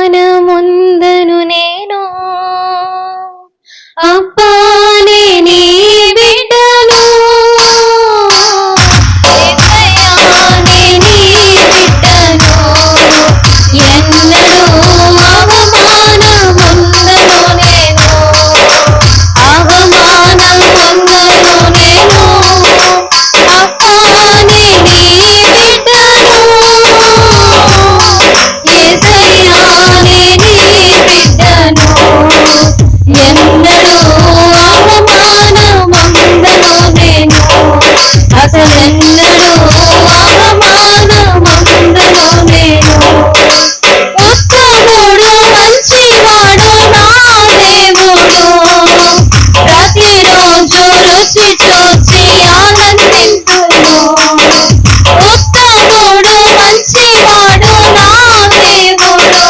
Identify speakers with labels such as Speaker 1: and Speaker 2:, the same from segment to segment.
Speaker 1: అవమానముందను నేను అప్పానే నీ బిడ్డను యేసయ్యానే నీ బిడ్డను ఎన్నడూ అవమానముందను నేను అవమానముందను నేను అప్పానే నీ బిడ్డను యేసయ్యానే నీ బిడ్డను ఎన్నడూ అవమానముందను నేను అసలెన్నడూ అవమానముందను నేను ఉత్తముడు మంచివాడు నా దేవుడు ప్రతిరోజు రుచి చూచి ఆనందింతును ఉత్తముడు మంచివాడు నా దేవుడు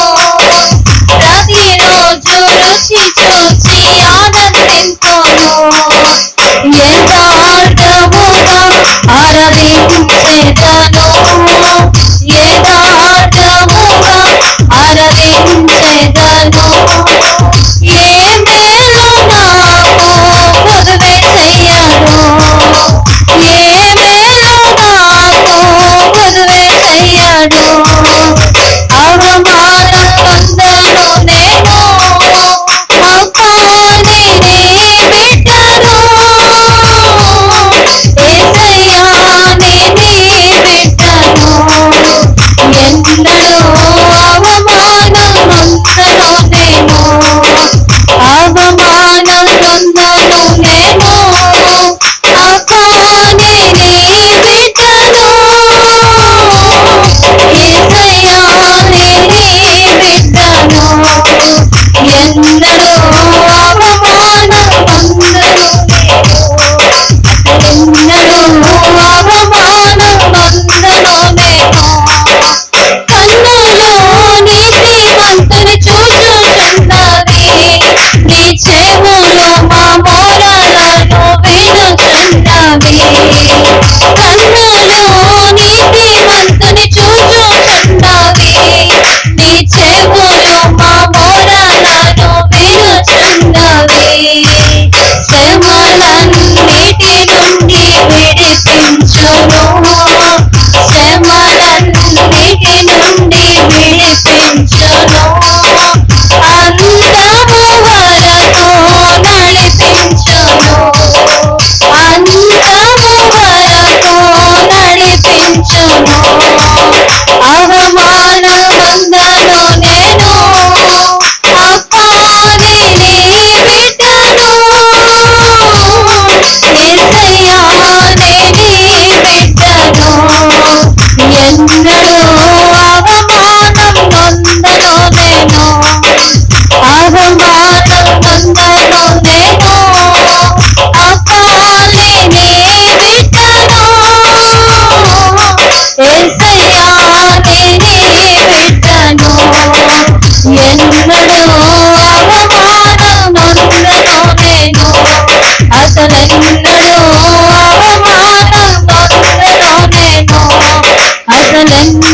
Speaker 1: ప్రతిరోజు రుచి చూచి ఆనందింతును యథార్థముగా ఆరాధించెదను యథార్థముగా ఆరాధించెదను ఏ మేలు నాకు పొదువే చెయ్యను ఏ మేలు నాకు పొదువే చెయ్యను అవమానముందను నేను అప్పానే నీ బిడ్డను యేసయ్యానే నీ బిడ్డను ఎన్నడూ అవమానముందను నేను అవమానముందను నేను అప్పానే నీ బిడ్డను యేసయ్యానే నీ బిడ్డను ఎన్నడూ అవమానముందను నేను ఎన్నడూ అవమానముందను నేను కన్నులు నీతిమంతుని చూచుచున్నవి నీ చెవులు మా మొరలను వినుచున్నవి కన్నులు నీతిమంతుని చూచుచున్నవి నీ చెవులు మా మొరలను వినుచున్నవి శ్రమలన్నిటి నుండి విడిపించును శ్రమలన్నిటి నుండి విడిపించును అంతము వరకు నడిపించును అంతము వరకు నడిపించును అవమానముందను నేను అప్పానే నీ బిడ్డను యేసయ్యానే నీ బిడ్డను ఎన్నడూ అవమానముందను నేను అవమానముందను నేను అప్పానే నీ బిడ్డను యేసయ్యానే నీ బిడ్డను ఎన్నడూ అవమానముందను నేను అసలెన్నడూ అవమానముందను నేను అసలెన్నడూ